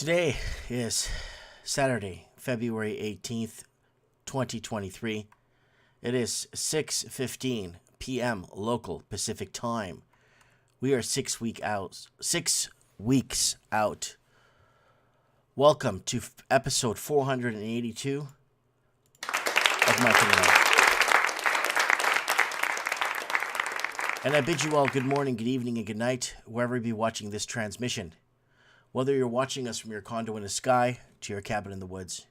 Today is Saturday, February 18th, 2023. It is 6:15 p.m. local Pacific time. We are 6 weeks out. Welcome to episode 482 of Mike and I. And I bid you all good morning, good evening, and good night, wherever you be watching this transmission. Whether you're watching us from your condo in the sky to your cabin in the woods,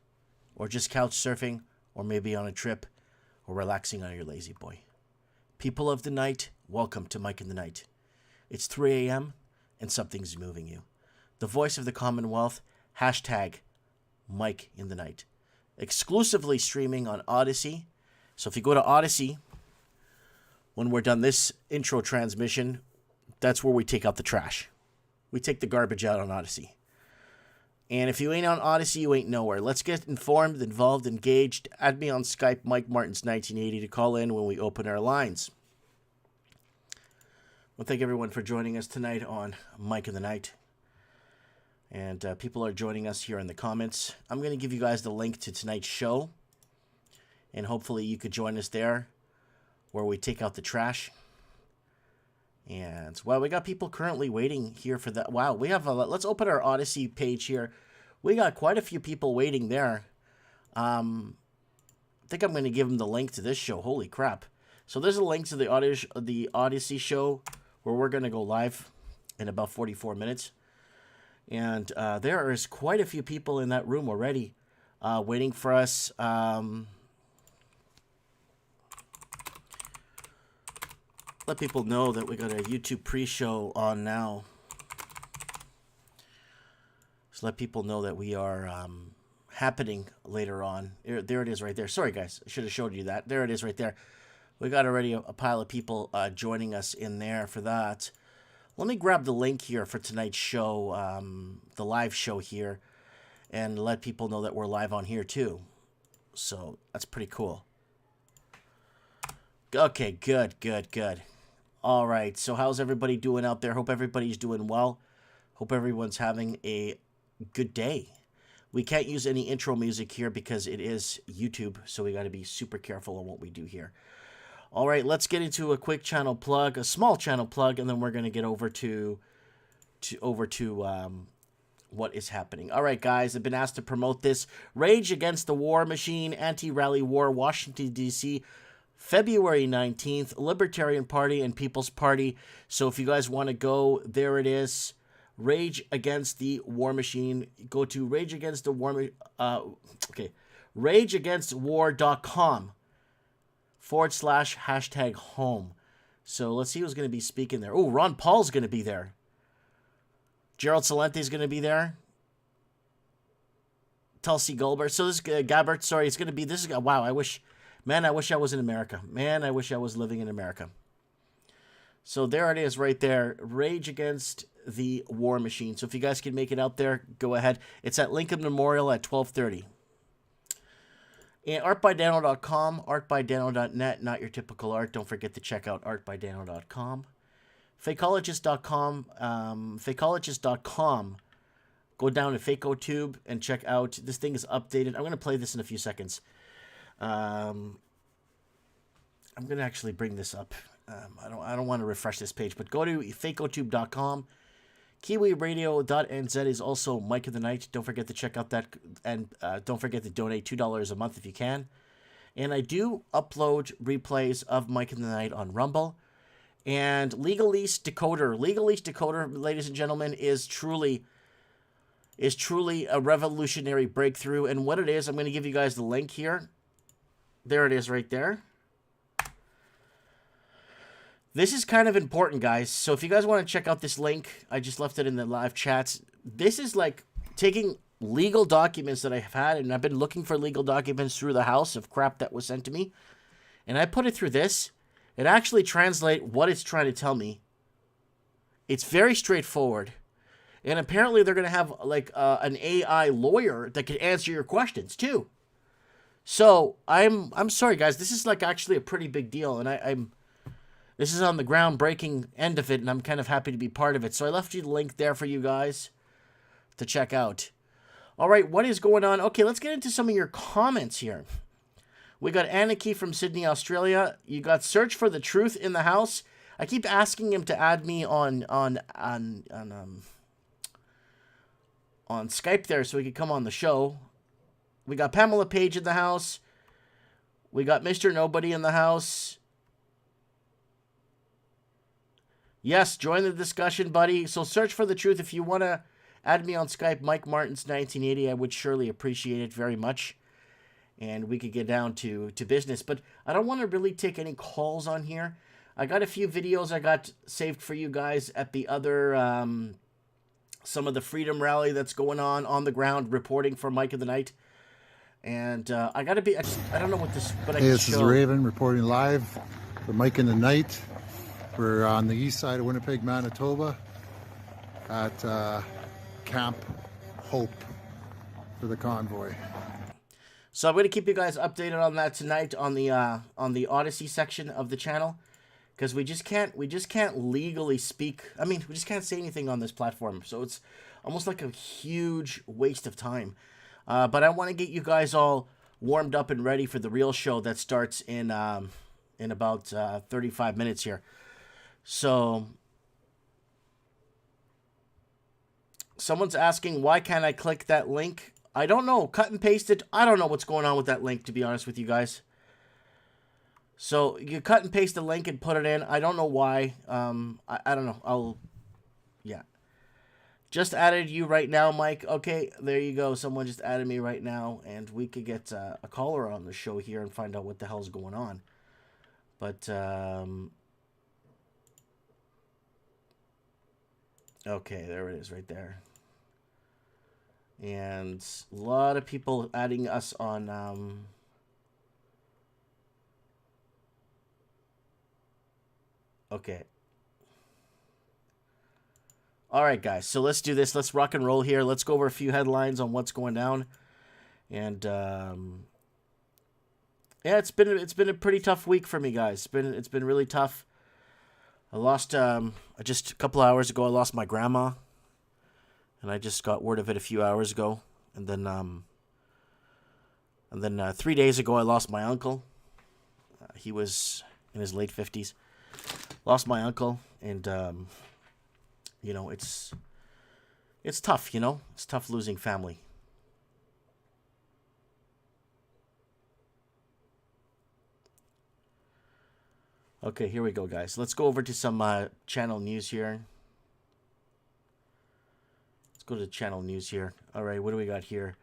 or just couch surfing, or maybe on a trip, or relaxing on your lazy boy. People of the night, welcome to Mike in the Night. It's 3 a.m. and something's moving you. The voice of the Commonwealth, hashtag Mike in the Night. Exclusively streaming on Odysee. So if you go to Odysee, when we're done this intro transmission, that's where we take out the trash. We take the garbage out on Odysee. And if you ain't on Odysee, you ain't nowhere. Let's get informed, involved, engaged. Add me on Skype, Mike Martins 1980, to call in when we open our lines. Well, thank everyone for joining us tonight on Mike in the Night. And people are joining us here in the comments. I'm going to give you guys the link to tonight's show. And hopefully you could join us there, where we take out the trash. And, well, we got people currently waiting here for that. Wow, we have let's open our Odysee page here. We got quite a few people waiting there. I think I'm going to give them the link to this show. Holy crap. So there's a link to the Odysee show, where we're going to go live in about 44 minutes. And there is quite a few people in that room already waiting for us. Let people know that we got a YouTube pre-show on now. Just let people know that we are happening later on. There it is right there. Sorry, guys. I should have showed you that. There it is right there. We got already a pile of people joining us in there for that. Let me grab the link here for tonight's show, the live show here, and let people know that we're live on here too. So that's pretty cool. Okay, good. All right, so how's everybody doing out there? Hope everybody's doing well. Hope everyone's having a good day. We can't use any intro music here because it is YouTube, so we got to be super careful on what we do here. All right, let's get into a quick channel plug, a small channel plug, and then we're going to get over to what is happening. All right, guys, I've been asked to promote this. Rage Against the War Machine, Anti-Rally War, Washington, D.C., February 19th, Libertarian Party and People's Party. So if you guys want to go, there it is. Rage Against the War Machine. Go to rageagainstthewar.com/home. So let's see who's going to be speaking there. Oh, Ron Paul's going to be there. Gerald Salente's going to be there. Tulsi Gabbard. So this Gabbard, sorry, it's going to be, this is, wow, I wish I was in America. Man, I wish I was living in America. So there it is right there. Rage Against the War Machine. So if you guys can make it out there, go ahead. It's at Lincoln Memorial at 12:30. And artbydano.com, artbydano.net, not your typical art. Don't forget to check out artbydano.com. Fakeologist.com, fakeologist.com. Go down to FakeOTube and check out. This thing is updated. I'm going to play this in a few seconds. I'm going to actually bring this up. I don't want to refresh this page, but go to fakeotube.com. KiwiRadio.nz is also Mike of the Night. Don't forget to check out that, and don't forget to donate $2 a month if you can. And I do upload replays of Mike in the Night on Rumble. And Legalese Decoder. Legalese Decoder, ladies and gentlemen, is truly a revolutionary breakthrough. And what it is, I'm going to give you guys the link here. There it is right there. This is kind of important, guys. So if you guys want to check out this link, I just left it in the live chats. This is like taking legal documents that I've had, and I've been looking for legal documents through the house of crap that was sent to me. And I put it through this. It actually translates what it's trying to tell me. It's very straightforward. And apparently they're going to have like an AI lawyer that can answer your questions too. So I'm sorry, guys. This is like actually a pretty big deal, and this is on the groundbreaking end of it, and I'm kind of happy to be part of it. So I left you the link there for you guys to check out. All right, what is going on? Okay, let's get into some of your comments here. We got Aniki from Sydney, Australia. You got Search for the Truth in the house. I keep asking him to add me on Skype there so he could come on the show. We got Pamela Page in the house. We got Mr. Nobody in the house. Yes, join the discussion, buddy. So Search for the Truth. If you want to add me on Skype, Mike Martins 1980, I would surely appreciate it very much. And we could get down to business. But I don't want to really take any calls on here. I got a few videos I got saved for you guys at the other, some of the Freedom Rally that's going on the ground, reporting for Mike of the Night. And I got to be, I don't know what this, but I can show. Hey, this is Raven reporting live for Mike in the Night. We're on the east side of Winnipeg, Manitoba at Camp Hope for the convoy. So I'm going to keep you guys updated on that tonight on the Odysee section of the channel, because we just can't legally speak. I mean, we just can't say anything on this platform. So it's almost like a huge waste of time. But I want to get you guys all warmed up and ready for the real show that starts in about 35 minutes here. So someone's asking, why can't I click that link? I don't know. Cut and paste it. I don't know what's going on with that link, to be honest with you guys. So you cut and paste the link and put it in. I don't know why. I don't know. Yeah. Just added you right now, Mike. Okay, there you go. Someone just added me right now, and we could get a caller on the show here and find out what the hell's going on. But, okay, there it is right there. And a lot of people adding us on, okay. All right, guys, so let's do this. Let's rock and roll here. Let's go over a few headlines on what's going down. And, yeah, it's been a pretty tough week for me, guys. It's been really tough. I lost, just a couple hours ago, I lost my grandma. And I just got word of it a few hours ago. And then 3 days ago, I lost my uncle. He was in his late 50s. Lost my uncle. And, you know, it's tough, you know. It's tough losing family. Okay, here we go, guys. Let's go over to some channel news here. Go to channel news here. All right, what do we got here?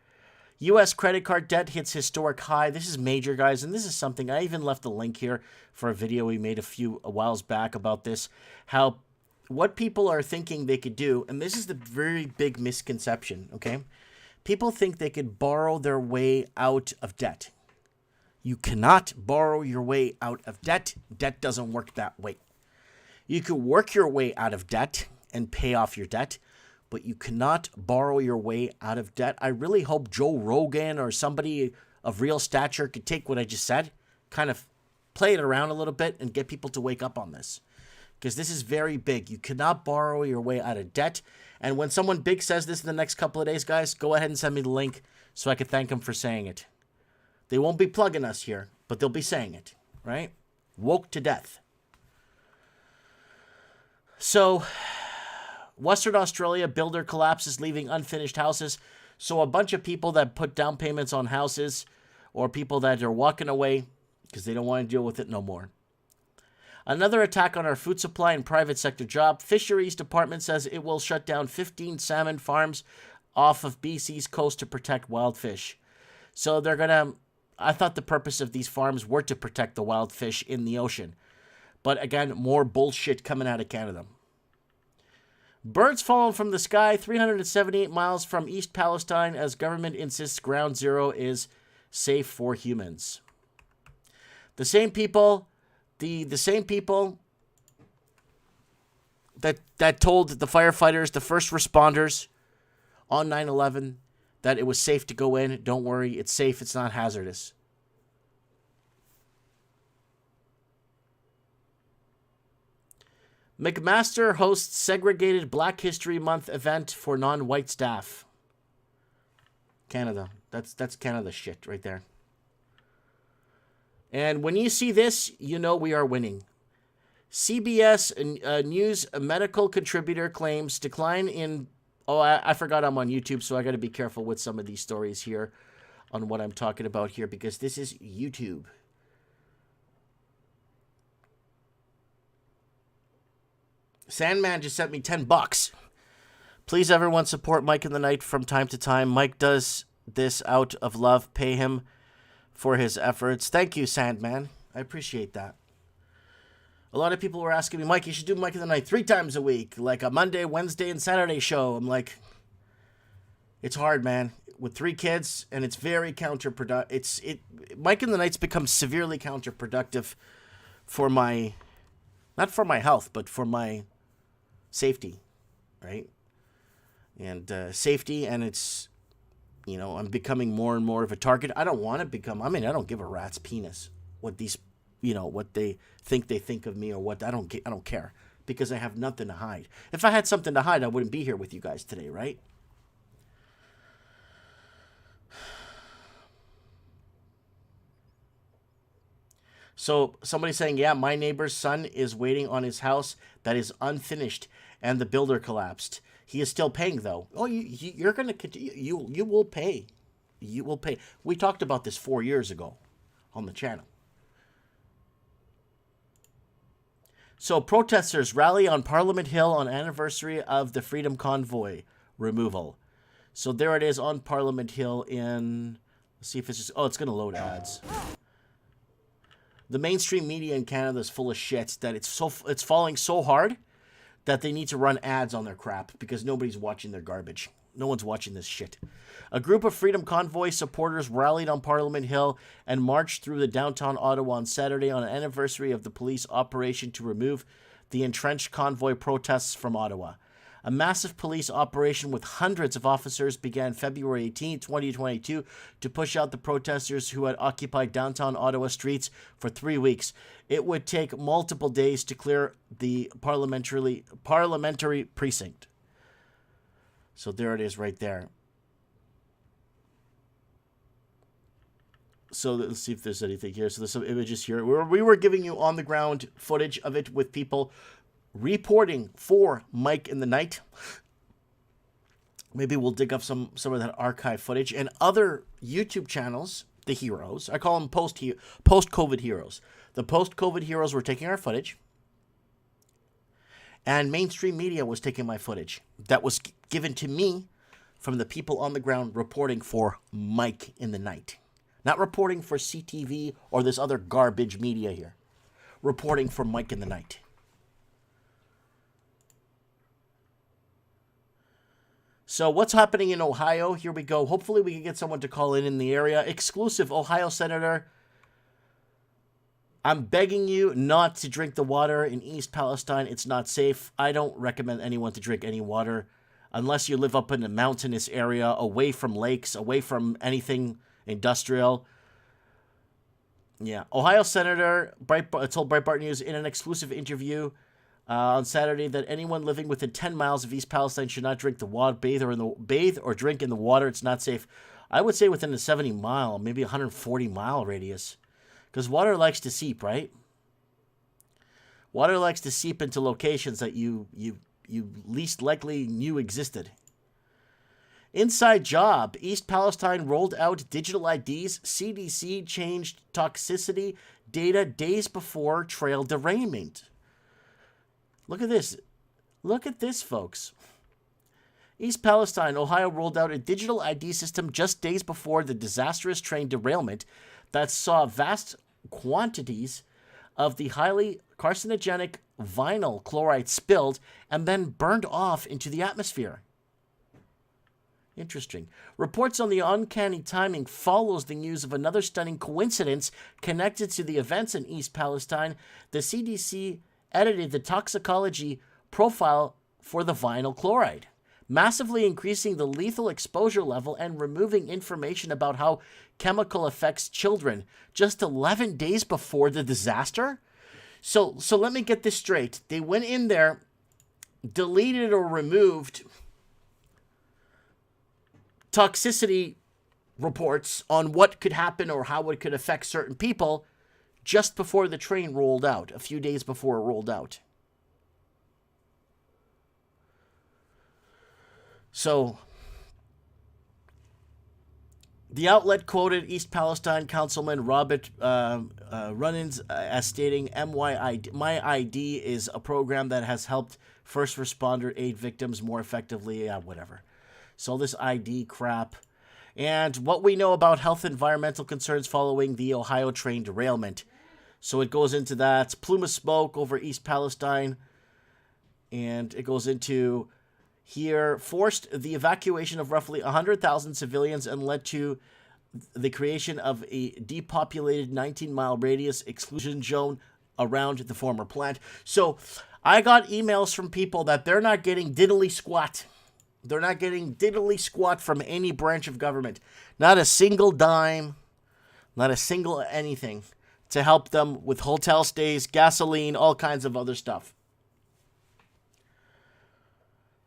U.S. credit card debt hits historic high. This is major, guys, and this is something I even left a link here for a video we made a whiles back about this. What people are thinking they could do, and this is the very big misconception, okay? People think they could borrow their way out of debt. You cannot borrow your way out of debt. Debt doesn't work that way. You could work your way out of debt and pay off your debt, but you cannot borrow your way out of debt. I really hope Joe Rogan or somebody of real stature could take what I just said, kind of play it around a little bit and get people to wake up on this. Because this is very big. You cannot borrow your way out of debt. And when someone big says this in the next couple of days, guys, go ahead and send me the link so I can thank them for saying it. They won't be plugging us here, but they'll be saying it, right? Woke to death. So, Western Australia builder collapses, leaving unfinished houses. So a bunch of people that put down payments on houses, or people that are walking away because they don't want to deal with it no more. Another attack on our food supply and private sector job. Fisheries Department says it will shut down 15 salmon farms off of BC's coast to protect wild fish. So they're going to, I thought the purpose of these farms were to protect the wild fish in the ocean. But again, more bullshit coming out of Canada. Birds fallen from the sky 378 miles from East Palestine as government insists ground zero is safe for humans. The same people that told the firefighters, the first responders on 9/11 that it was safe to go in. Don't worry, it's safe, it's not hazardous. McMaster hosts segregated Black History Month event for non-white staff. Canada. That's Canada shit right there. And when you see this, you know we are winning. CBS News medical contributor claims decline in... Oh, I forgot I'm on YouTube, so I got to be careful with some of these stories here on what I'm talking about here, because this is YouTube. Sandman just sent me $10. Please, everyone, support Mike in the Night from time to time. Mike does this out of love. Pay him for his efforts. Thank you, Sandman. I appreciate that. A lot of people were asking me, Mike, you should do Mike in the Night 3 times a week, like a Monday, Wednesday, and Saturday show. I'm like, it's hard, man. With 3 kids, and it's very counterproductive. Mike in the Night's become severely counterproductive for my, not for my health, but for my safety, right? And safety, and it's, you know, I'm becoming more and more of a target. I don't want to become, I don't give a rat's penis what these, you know, what they think of me or what. I don't care, because I have nothing to hide. If I had something to hide, I wouldn't be here with you guys today, right? So somebody's saying, yeah, my neighbor's son is waiting on his house that is unfinished and the builder collapsed. He is still paying, though. Oh, you're going to continue. You will pay. You will pay. We talked about this 4 years ago on the channel. So protesters rally on Parliament Hill on anniversary of the Freedom Convoy removal. So there it is on Parliament Hill in... Let's see if it's just... Oh, it's going to load ads. The mainstream media in Canada is full of shit that it's falling so hard that they need to run ads on their crap because nobody's watching their garbage. No one's watching this shit. A group of Freedom Convoy supporters rallied on Parliament Hill and marched through the downtown Ottawa on Saturday on an anniversary of the police operation to remove the entrenched convoy protests from Ottawa. A massive police operation with hundreds of officers began February 18, 2022, to push out the protesters who had occupied downtown Ottawa streets for 3 weeks. It would take multiple days to clear the parliamentary precinct. So there it is right there. So let's see if there's anything here. So there's some images here. We were giving you on-the-ground footage of it with people reporting for Mike in the Night. Maybe we'll dig up some of that archive footage. And other YouTube channels, the heroes, I call them post-COVID heroes. The post-COVID heroes were taking our footage. And mainstream media was taking my footage. That was given to me from the people on the ground reporting for Mike in the Night. Not reporting for CTV or this other garbage media here. Reporting for Mike in the Night. So what's happening in Ohio? Here we go. Hopefully we can get someone to call in the area. Exclusive Ohio Senator. I'm begging you not to drink the water in East Palestine. It's not safe. I don't recommend anyone to drink any water unless you live up in a mountainous area, away from lakes, away from anything industrial. Yeah. Ohio Senator told Breitbart News in an exclusive interview on Saturday that anyone living within 10 miles of East Palestine should not drink the water, bathe or drink in the water. It's not safe. I would say within a 70-mile, maybe 140-mile radius. Because water likes to seep, right? Water likes to seep into locations that you least likely knew existed. Inside job. East Palestine rolled out digital IDs. CDC changed toxicity data days before trail derailment. Look at this. Look at this, folks. East Palestine, Ohio rolled out a digital ID system just days before the disastrous train derailment that saw vast quantities of the highly carcinogenic vinyl chloride spilled and then burned off into the atmosphere. Interesting. Reports on the uncanny timing follows the news of another stunning coincidence connected to the events in East Palestine. The CDC edited the toxicology profile for the vinyl chloride, massively increasing the lethal exposure level and removing information about how chemical affects children just 11 days before the disaster. So let me get this straight. They went in there, deleted or removed toxicity reports on what could happen or how it could affect certain people just before the train rolled out, a few days before it rolled out. So, the outlet quoted East Palestine Councilman Robert Runnins as stating, My ID is a program that has helped first responder aid victims more effectively, whatever. So this ID crap. And what we know about health environmental concerns following the Ohio train derailment. So it goes into that plume of smoke over East Palestine. And it goes into here, forced the evacuation of roughly 100,000 civilians and led to the creation of a depopulated 19-mile radius exclusion zone around the former plant. So I got emails from people that they're not getting diddly squat. They're not getting diddly squat from any branch of government. Not a single dime, not a single anything to help them with hotel stays, gasoline, all kinds of other stuff.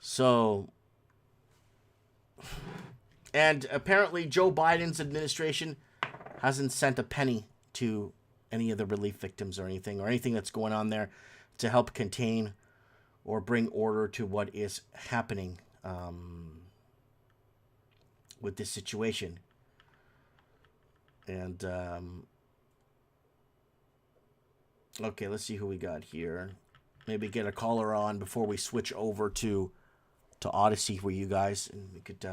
So, and apparently Joe Biden's administration hasn't sent a penny to any of the relief victims or anything that's going on there to help contain or bring order to what is happening with this situation. And, okay, let's see who we got here. Maybe get a caller on before we switch over to Odysee for you guys, and we could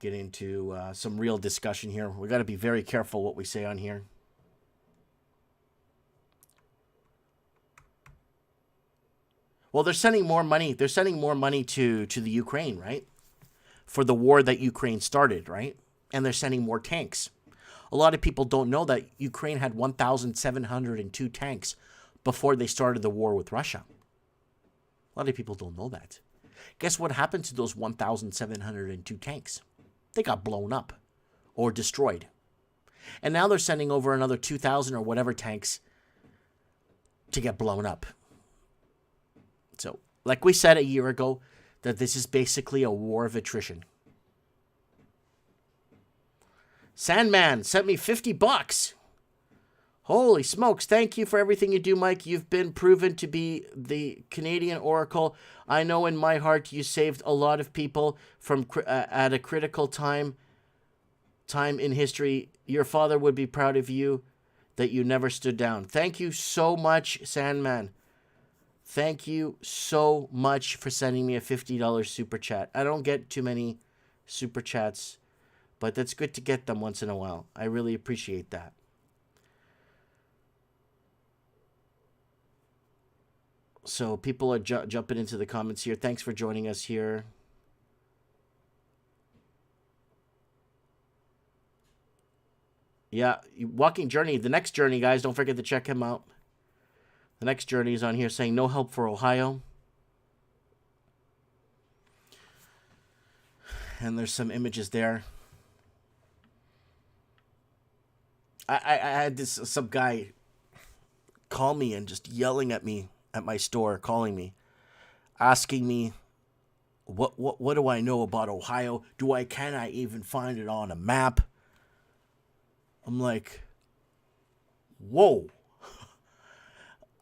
get into some real discussion here. We got to be very careful what we say on here. Well, they're sending more money. They're sending more money to the Ukraine, right? For the war that Ukraine started, right? And they're sending more tanks. A lot of people don't know that Ukraine had 1,702 tanks before they started the war with Russia. A lot of people don't know that. Guess what happened to those 1,702 tanks? They got blown up or destroyed. And now they're sending over another 2,000 or whatever tanks to get blown up. So, like we said a year ago, that this is basically a war of attrition. Sandman sent me $50. Holy smokes. Thank you for everything you do, Mike. You've been proven to be the Canadian oracle. I know in my heart you saved a lot of people from at a critical time in history. Your father would be proud of you that you never stood down. Thank you so much, Sandman. Thank you so much for sending me a $50 super chat. I don't get too many super chats, but that's good to get them once in a while. I really appreciate that. So people are jumping into the comments here. Thanks for joining us here. Yeah, Walking Journey. The next journey, guys, don't forget to check him out. The next journey is on here saying no help for Ohio. And there's some images there. I had some guy call me and just yelling at me at my store, calling me, asking me what do I know about Ohio? Can I even find it on a map? I'm like, whoa.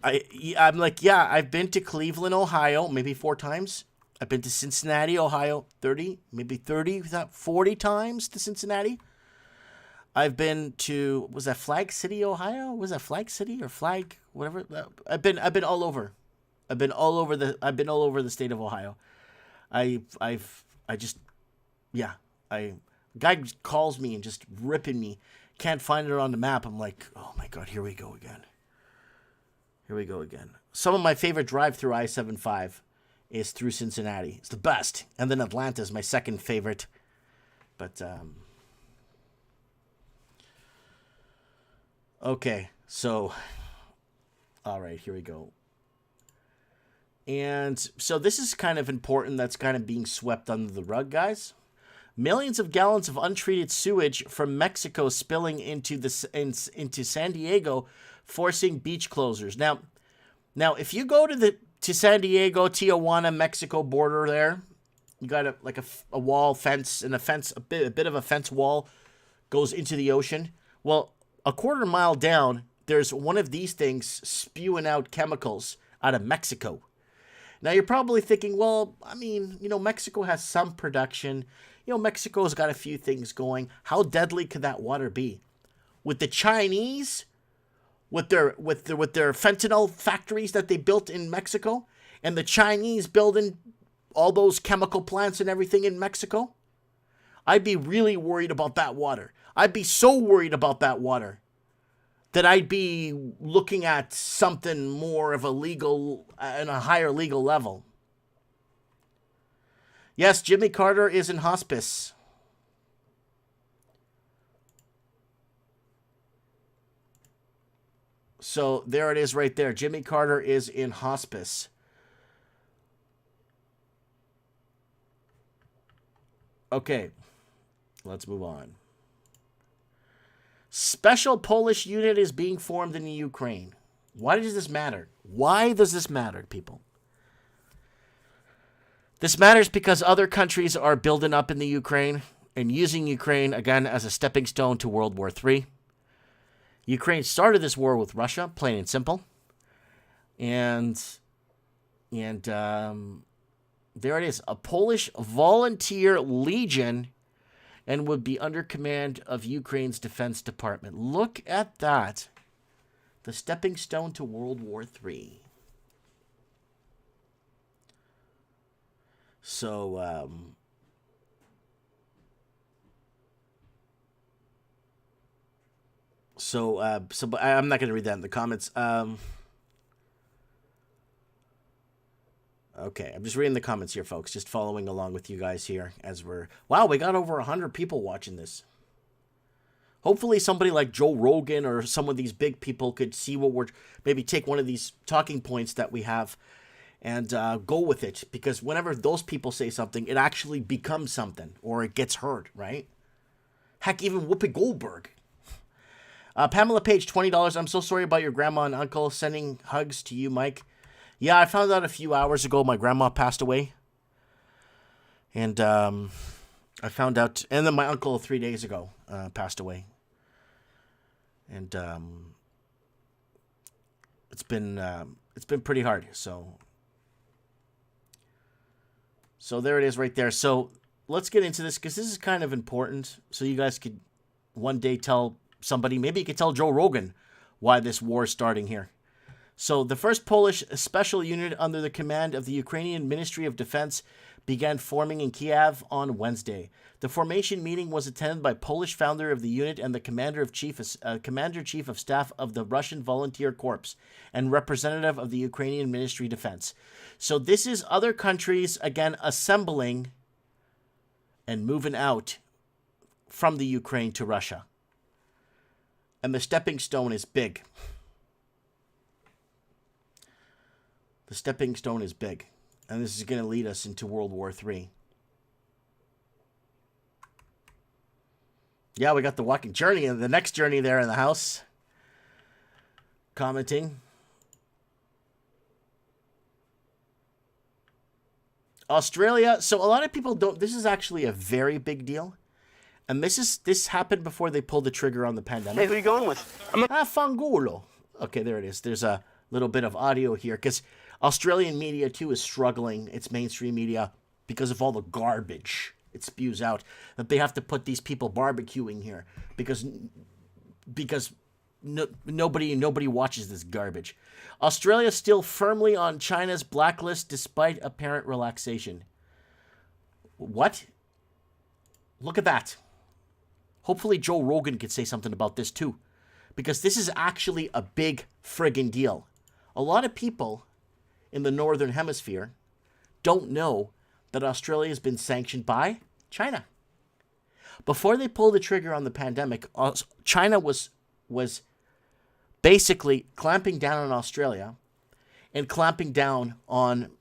I'm like, yeah, I've been to Cleveland, Ohio, maybe 4 times. I've been to Cincinnati, Ohio, 40 times to Cincinnati. I've been to, was that Flag City, Ohio? Was that Flag City or Flag, whatever? I've been all over. I've been all over the state of Ohio. Guy calls me and just ripping me. Can't find it on the map. I'm like, oh my God, here we go again. Some of my favorite drive through I-75 is through Cincinnati. It's the best. And then Atlanta is my second favorite. But, okay, so, all right, here we go. And so this is kind of important. That's kind of being swept under the rug, guys. Millions of gallons of untreated sewage from Mexico spilling into San Diego, forcing beach closures. Now, if you go to San Diego, Tijuana, Mexico border there, You got a wall fence, and a bit of a fence wall goes into the ocean. Well, a quarter mile down, there's one of these things spewing out chemicals out of Mexico. Now you're probably thinking, well, I mean, Mexico has some production. Mexico's got a few things going. How deadly could that water be? With the Chinese, with their fentanyl factories that they built in Mexico, and the Chinese building all those chemical plants and everything in Mexico, I'd be really worried about that water. I'd be so worried about that water that I'd be looking at something more of a legal, and a higher legal level. Yes, Jimmy Carter is in hospice. So there it is right there. Jimmy Carter is in hospice. Okay, let's move on. Special Polish unit is being formed in the Ukraine. Why does this matter? Why does this matter, people? This matters because other countries are building up in the Ukraine and using Ukraine, again, as a stepping stone to World War III. Ukraine started this war with Russia, plain and simple. And there it is, a Polish volunteer legion, and would be under command of Ukraine's Defense Department. Look at that. The stepping stone to World War III. So, but I'm not going to read that in the comments. Okay, I'm just reading the comments here, folks. Just following along with you guys here as we're... Wow, we got over 100 people watching this. Hopefully somebody like Joe Rogan or some of these big people could see what we're... Maybe take one of these talking points that we have and go with it. Because whenever those people say something, it actually becomes something. Or it gets heard, right? Heck, even Whoopi Goldberg. Pamela Page, $20. I'm so sorry about your grandma and uncle. Sending hugs to you, Mike. Yeah, I found out a few hours ago my grandma passed away. And I found out... And then my uncle 3 days ago passed away. And it's been pretty hard. So there it is right there. So let's get into this because this is kind of important. So you guys could one day tell somebody, maybe you could tell Joe Rogan why this war is starting here. So the first Polish special unit under the command of the Ukrainian Ministry of Defense began forming in Kiev on Wednesday. The formation meeting was attended by Polish founder of the unit and the Commander-Chief of Staff of the Russian Volunteer Corps and representative of the Ukrainian Ministry of Defense. So this is other countries, again, assembling and moving out from the Ukraine to Russia. And the stepping stone is big. The stepping stone is big. And this is going to lead us into World War III. Yeah, we got the walking journey and the next journey there in the house. Commenting. Australia. So a lot of people don't... This is actually a very big deal. And this happened before they pulled the trigger on the pandemic. Hey, who are you going with? Fangulo. Okay, there it is. There's a little bit of audio here because Australian media too is struggling. It's mainstream media because of all the garbage it spews out. That they have to put these people barbecuing here because nobody watches this garbage. Australia still firmly on China's blacklist despite apparent relaxation. What? Look at that. Hopefully Joe Rogan could say something about this too. Because this is actually a big friggin' deal. A lot of people in the Northern Hemisphere don't know that Australia has been sanctioned by China. Before they pulled the trigger on the pandemic, China was basically clamping down on Australia and clamping down on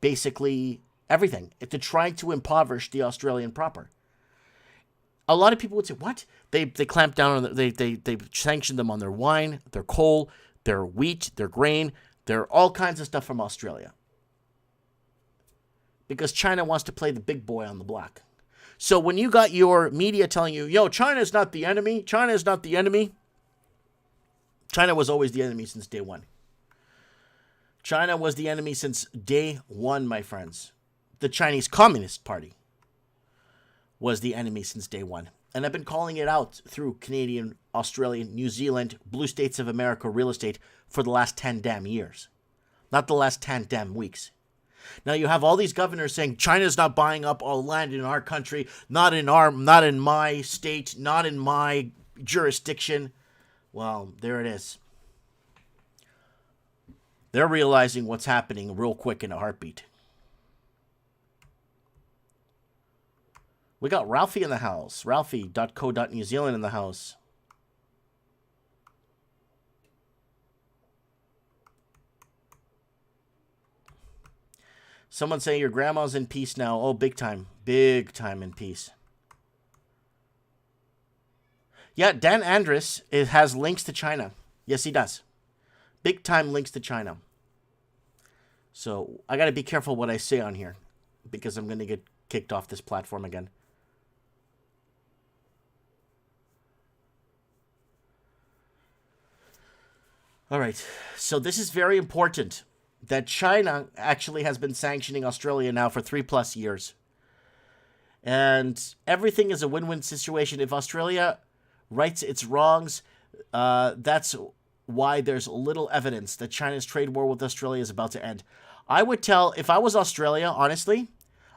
basically everything to try to impoverish the Australian proper. A lot of people would say, what? They clamped down on they sanctioned them on their wine, their coal, their wheat, their grain, their all kinds of stuff from Australia. because China wants to play the big boy on the block. So when you got your media telling you, yo, China's not the enemy, China's not the enemy, China was always the enemy since day one. China was the enemy since day one, my friends. The Chinese Communist Party was the enemy since day one. And I've been calling it out through Canadian, Australian, New Zealand, blue states of America real estate for the last 10 damn years. Not the last 10 damn weeks. Now you have all these governors saying China's not buying up all land in our country, not in my state, not in my jurisdiction. Well, there it is. They're realizing what's happening real quick in a heartbeat. We got Ralphie in the house. Ralphie.co.New Zealand in the house. Someone saying your grandma's in peace now. Oh, big time. Big time in peace. Yeah, Dan Andrus has links to China. Yes, he does. Big time links to China. So I got to be careful what I say on here because I'm going to get kicked off this platform again. All right. So this is very important that China actually has been sanctioning Australia now for 3+ years. And everything is a win-win situation. If Australia rights its wrongs, that's why there's little evidence that China's trade war with Australia is about to end. I would tell, if I was Australia, honestly,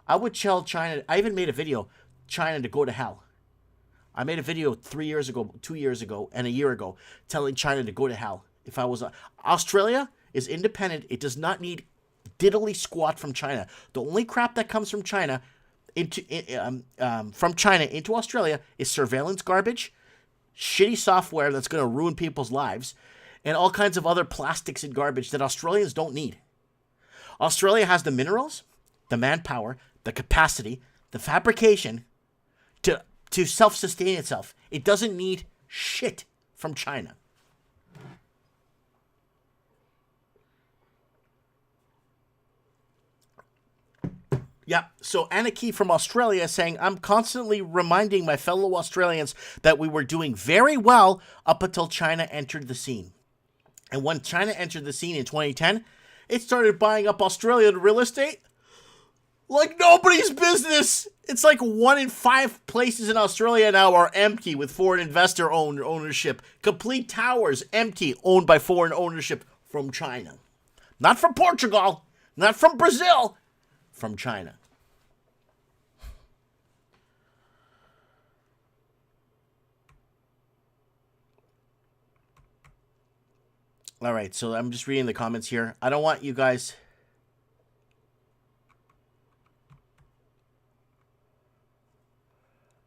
I would tell China, I even made a video, China to go to hell. I made a video 3 years ago, 2 years ago, and a year ago, telling China to go to hell. If I was, Australia is independent. It does not need diddly squat from China. The only crap that comes from China into Australia is surveillance garbage, shitty software that's going to ruin people's lives, and all kinds of other plastics and garbage that Australians don't need. Australia has the minerals, the manpower, the capacity, the fabrication to self-sustain itself. It doesn't need shit from China. Yeah, so Anaki from Australia saying, I'm constantly reminding my fellow Australians that we were doing very well up until China entered the scene. And when China entered the scene in 2010, it started buying up Australian real estate like nobody's business. It's like 1 in 5 places in Australia now are empty with foreign investor ownership. Complete towers empty, owned by foreign ownership from China. Not from Portugal, not from Brazil, from China. All right, so I'm just reading the comments here. I don't want you guys...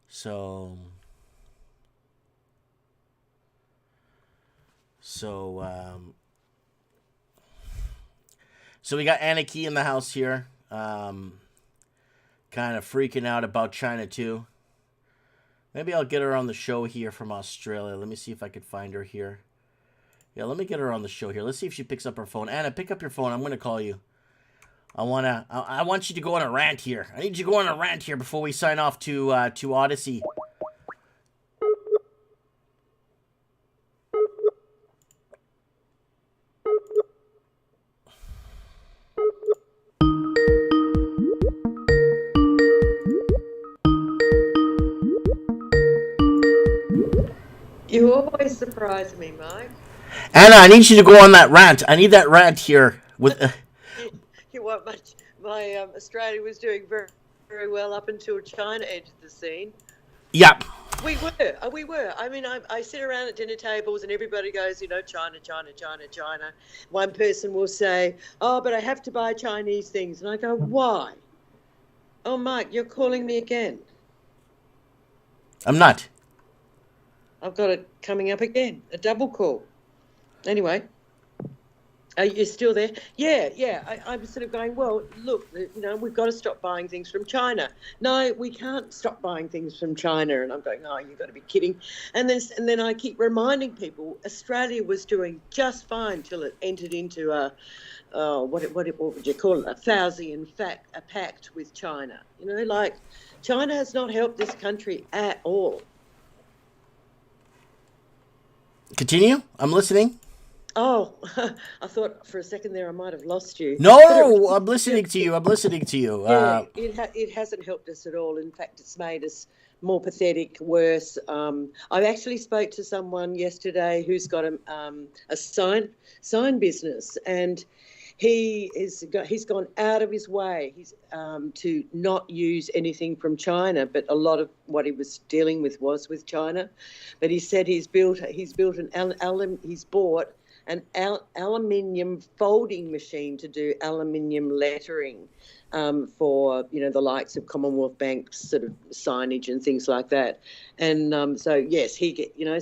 So we got Anaki in the house here. Kind of freaking out about China too. Maybe I'll get her on the show here from Australia. Let me see if I could find her here. Yeah, let me get her on the show here. Let's see if she picks up her phone. Anna, pick up your phone. I'm going to call you. I want you to go on a rant here. I need you to go on a rant here before we sign off to Odysee. You always surprise me, Mike. Anna, I need you to go on that rant. I need that rant here with. You want my Australia was doing very, very well up until China entered the scene. Yep. We were. I mean, I sit around at dinner tables and everybody goes, you know, China, China, China, China. One person will say, oh, but I have to buy Chinese things. And I go, why? Oh, Mike, you're calling me again. I'm not. I've got it coming up again, a double call. Anyway, Are you still there? Yeah, yeah. I'm sort of going, well, look, we've got to stop buying things from China. No, we can't stop buying things from China. And I'm going, oh, you've got to be kidding. And then I keep reminding people Australia was doing just fine till it entered into what would you call it? A pact with China. Like China has not helped this country at all. Continue. I'm listening. Oh, I thought for a second there I might have lost you. No, I'm listening to you. I'm listening to you. Yeah, it hasn't helped us at all. In fact, it's made us more pathetic, worse. I actually spoke to someone yesterday who's got a sign business, and he's gone out of his way to not use anything from China, but a lot of what he was dealing with was with China. But he said he's bought an aluminium folding machine to do aluminium lettering for the likes of Commonwealth Bank sort of signage and things like that. And so yes,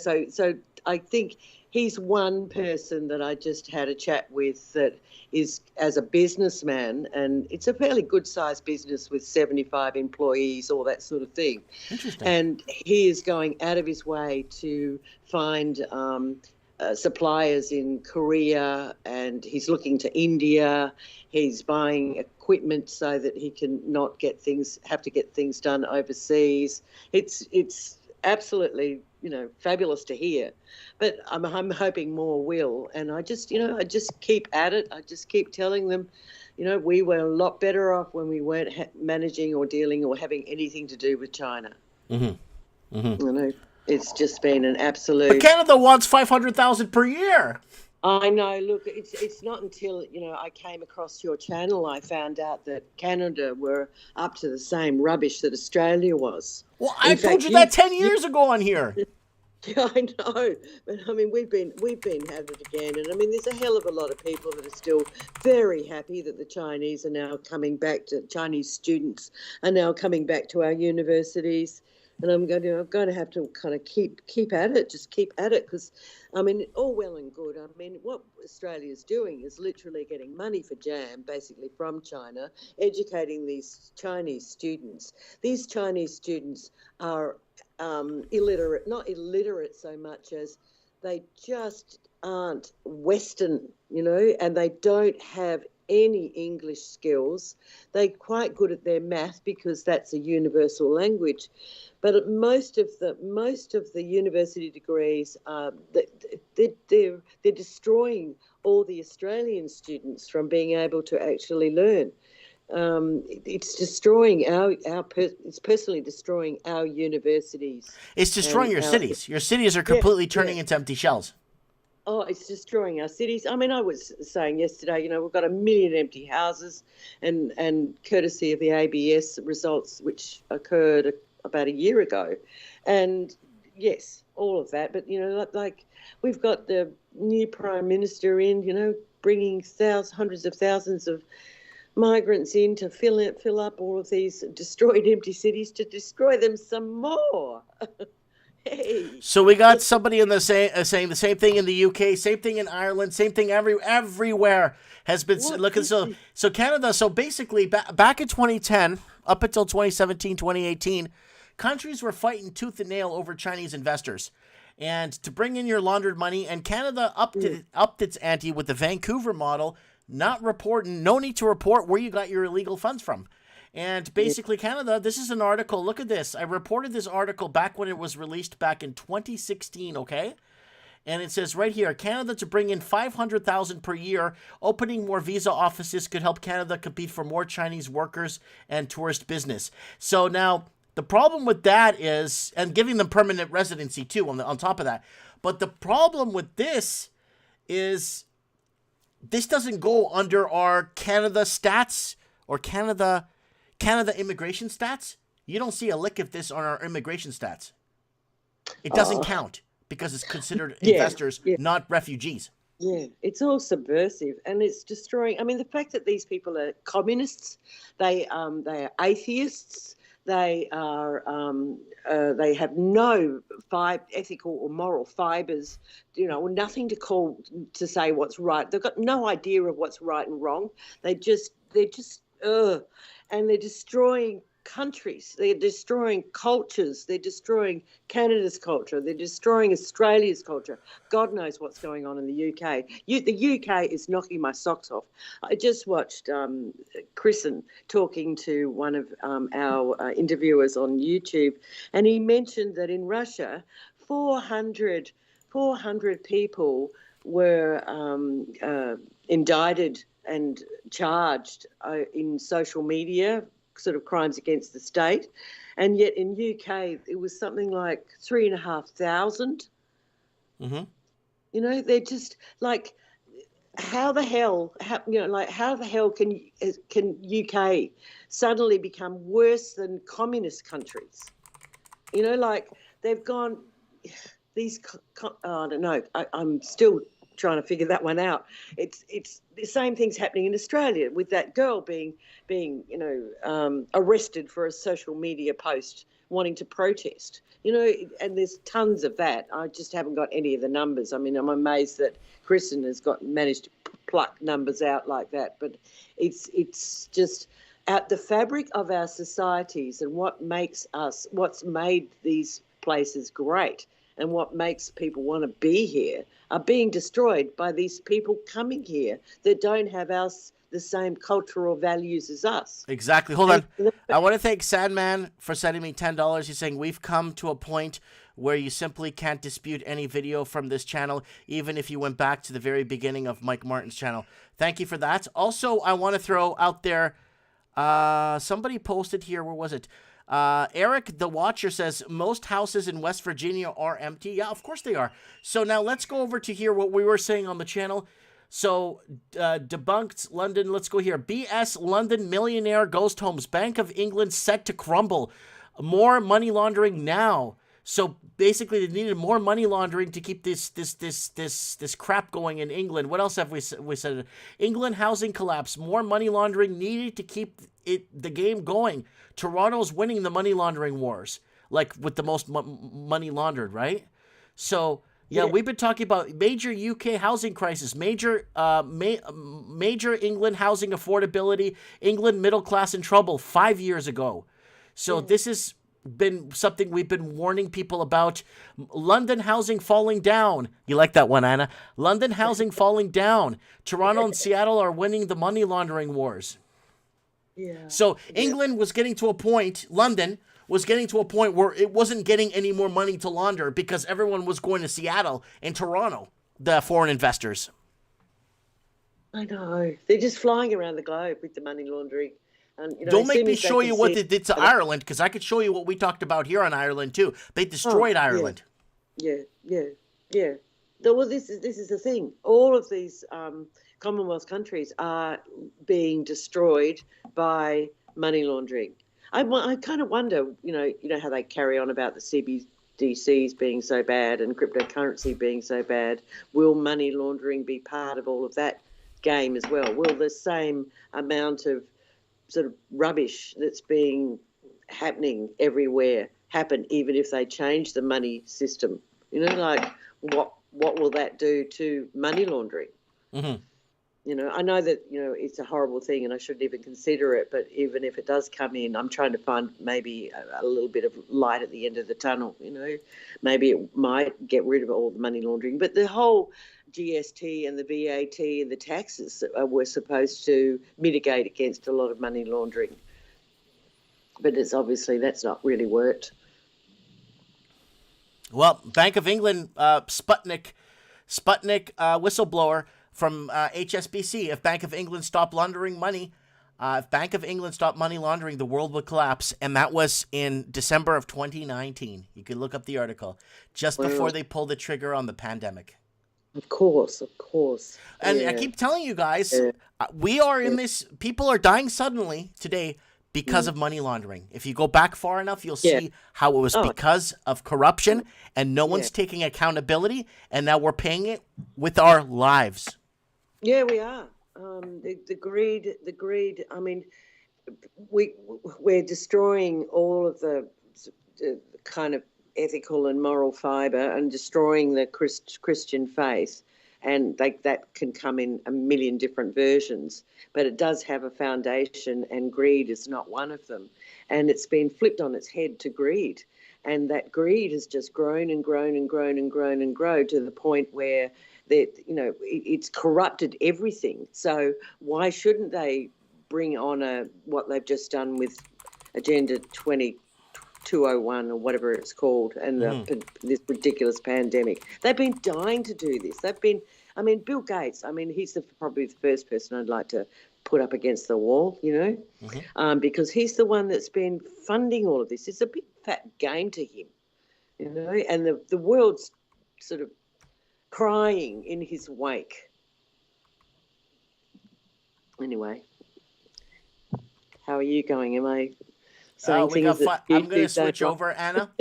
so I think he's one person that I just had a chat with that is as a businessman, and it's a fairly good sized business with 75 employees, all that sort of thing. Interesting. And he is going out of his way to find suppliers in Korea, and he's looking to India. He's buying equipment so that he can not have to get things done overseas. It's absolutely fabulous to hear, but I'm hoping more will. And I just keep at it. I just keep telling them, we were a lot better off when we weren't managing or dealing or having anything to do with China. Mm-hmm. Mm-hmm. It's just been an absolute. But Canada wants 500,000 per year. I know. Look, it's not until I came across your channel I found out that Canada were up to the same rubbish that Australia was. Well, I told you that 10 years ago on here. Yeah, I know, but I mean we've been at it again, and I mean there's a hell of a lot of people that are still very happy that the Chinese are now coming back to Chinese students are now coming back to our universities. And I'm going to have to kind of keep at it, just keep at it, because, I mean, all well and good. I mean, what Australia's doing is literally getting money for jam, basically from China, educating these Chinese students. These Chinese students are illiterate, not illiterate so much as they just aren't Western, and they don't have any English skills. They're quite good at their math because that's a universal language. But most of the university degrees, they're destroying all the Australian students from being able to actually learn. It's destroying it's personally destroying our universities. It's destroying your cities. Your cities are completely turning into empty shells. Oh, it's destroying our cities. I mean, I was saying yesterday, we've got 1 million empty houses, and courtesy of the ABS results, which occurred about a year ago. And yes, all of that. But, like we've got the new Prime Minister in, bringing hundreds of thousands of migrants in to fill up all of these destroyed empty cities to destroy them some more. Hey. So we got somebody in the saying the same thing in the UK, same thing in Ireland, same thing everywhere has been looking. So Canada. So basically, back in 2010, up until 2017, 2018, countries were fighting tooth and nail over Chinese investors, and to bring in your laundered money. And Canada upped its ante with the Vancouver model, no need to report where you got your illegal funds from. And basically, Canada, this is an article. Look at this. I reported this article back when it was released back in 2016, okay? And it says right here, Canada to bring in 500,000 per year. Opening more visa offices could help Canada compete for more Chinese workers and tourist business. So now, the problem with that is, and giving them permanent residency too on top of that. But the problem with this is, this doesn't go under our Canada stats or Canada immigration stats. You don't see a lick of this on our immigration stats. It doesn't count because it's considered investors, not refugees. Yeah, it's all subversive, and it's destroying. I mean, the fact that these people are communists, they are atheists, They are they have no ethical or moral fibres, nothing to say what's right. They've got no idea of what's right and wrong. They're just and they're destroying countries. They're destroying cultures. They're destroying Canada's culture. They're destroying Australia's culture. God knows what's going on in the UK. The UK is knocking my socks off. I just watched Chrisen talking to one of our interviewers on YouTube, and he mentioned that in Russia, 400 people were indicted and charged in social media, sort of crimes against the state, and yet in UK it was something like 3,500. Mm-hmm. They're just like, how the hell can UK suddenly become worse than communist countries? They've gone these. I don't know. I'm still trying to figure that one out. It's the same thing's happening in Australia with that girl being arrested for a social media post wanting to protest. And there's tons of that. I just haven't got any of the numbers. I mean, I'm amazed that Kristen has managed to pluck numbers out like that. But it's just at the fabric of our societies and what's made these places great and what makes people want to be here are being destroyed by these people coming here that don't have the same cultural values as us. Exactly. Hold on. I want to thank Sandman for sending me $10. He's saying, we've come to a point where you simply can't dispute any video from this channel, even if you went back to the very beginning of Mike Martin's channel. Thank you for that. Also, I want to throw out there, somebody posted here, where was it? Eric the Watcher says most houses in West Virginia are empty. Yeah, of course they are. So now let's go over to here what we were saying on the channel. So debunked London. Let's go here. BS London millionaire ghost homes. Bank of England set to crumble. More money laundering now. So basically, they needed more money laundering to keep this crap going in England. What else have we said? England housing collapse. More money laundering needed to keep the game going. Toronto's winning the money laundering wars, like with the most money laundered, right? So yeah, we've been talking about major UK housing crisis, major England housing affordability, England middle class in trouble 5 years ago. So this has been something we've been warning people about. London housing falling down. You like that one, Anna? London housing falling down. Toronto and Seattle are winning the money laundering wars. Yeah. So England was getting to a point, London was getting to a point where it wasn't getting any more money to launder because everyone was going to Seattle and Toronto, the foreign investors. I know. They're just flying around the globe with the money laundering. And, don't make me show you what they did to Ireland, because I could show you what we talked about here on Ireland too. They destroyed Ireland. Yeah. Well, this is the thing. All of these Commonwealth countries are being destroyed by money laundering. I kind of wonder, how they carry on about the CBDCs being so bad and cryptocurrency being so bad. Will money laundering be part of all of that game as well? Will the same amount of sort of rubbish that's happening everywhere happen, even if they change the money system? What will that do to money laundering? Mm-hmm. I know that, it's a horrible thing and I shouldn't even consider it, but even if it does come in, I'm trying to find maybe a little bit of light at the end of the tunnel, Maybe it might get rid of all the money laundering. But the whole GST and the VAT and the taxes were supposed to mitigate against a lot of money laundering. But that's not really worked. Well, Bank of England, Sputnik whistleblower from HSBC. If Bank of England stopped laundering money, if Bank of England stopped money laundering, the world would collapse. And that was in December of 2019. You can look up the article. Just before they pulled the trigger on the pandemic. Of course. And I keep telling you guys, we are in this, people are dying suddenly today because of money laundering. If you go back far enough, you'll see how it was because of corruption and no one's taking accountability, and now we're paying it with our lives. Yeah, we are. The greed. I mean, we're destroying all of the kind of ethical and moral fibre and destroying the Christian faith. And that can come in a million different versions, but it does have a foundation, and greed is not one of them. And it's been flipped on its head to greed. And that greed has just grown and grown and grown and grown and grown to the point where it's corrupted everything. So why shouldn't they bring on what they've just done with Agenda 2201 or whatever it's called, and this ridiculous pandemic? They've been dying to do this. Bill Gates, he's probably the first person I'd like to put up against the wall, because he's the one that's been funding all of this. It's a big fat game to him, and the world's sort of crying in his wake. Anyway, how are you going? Am I saying things that I'm going to switch over, Anna.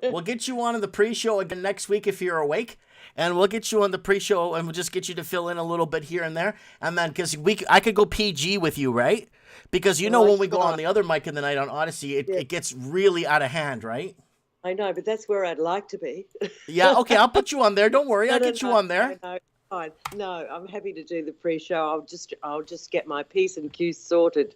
We'll get you on in the pre-show again next week if you're awake. And we'll get you on the pre-show, and we'll just get you to fill in a little bit here and there. And then, because I could go PG with you, right? Because when we go on the other mic in the night on Odysee, it gets really out of hand, right? I know, but that's where I'd like to be. Yeah, okay, I'll put you on there. Don't worry, I'll get you on there. No, fine. No, I'm happy to do the pre-show. I'll just get my P's and Q's sorted.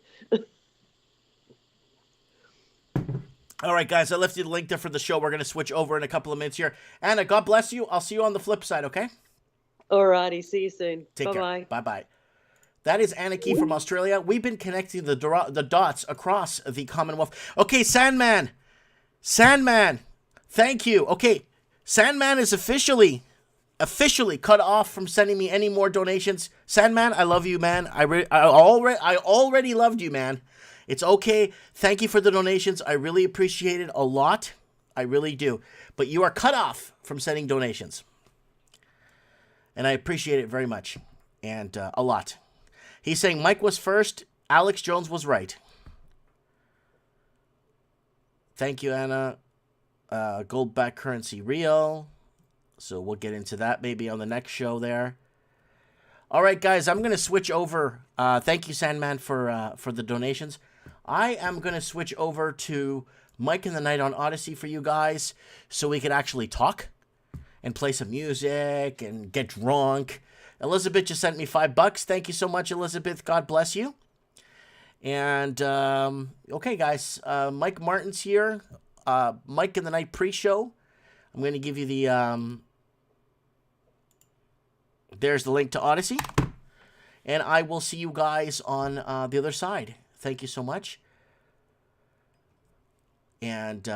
All right, guys, I left you the link there for the show. We're going to switch over in a couple of minutes here. Anna, God bless you. I'll see you on the flip side, okay? All righty. See you soon. Take Bye-bye. care. Bye-bye. That is Anna Key from Australia. We've been connecting the dots across the Commonwealth. Okay, Sandman. Thank you. Okay, Sandman is officially cut off from sending me any more donations. Sandman, I love you, man. I already loved you, man. It's okay. Thank you for the donations. I really appreciate it a lot. I really do. But you are cut off from sending donations. And I appreciate it very much. And a lot. He's saying Mike was first. Alex Jones was right. Thank you, Anna. Gold-backed currency real. So we'll get into that maybe on the next show there. All right, guys. I'm going to switch over. Thank you, Sandman, for the donations. I am going to switch over to Mike in the Night on Odysee for you guys so we can actually talk and play some music and get drunk. Elizabeth just sent me $5. Thank you so much, Elizabeth. God bless you. And, okay, guys. Mike Martin's here. Mike in the Night pre-show. I'm going to give you the... there's the link to Odysee. And I will see you guys on the other side. Thank you so much. And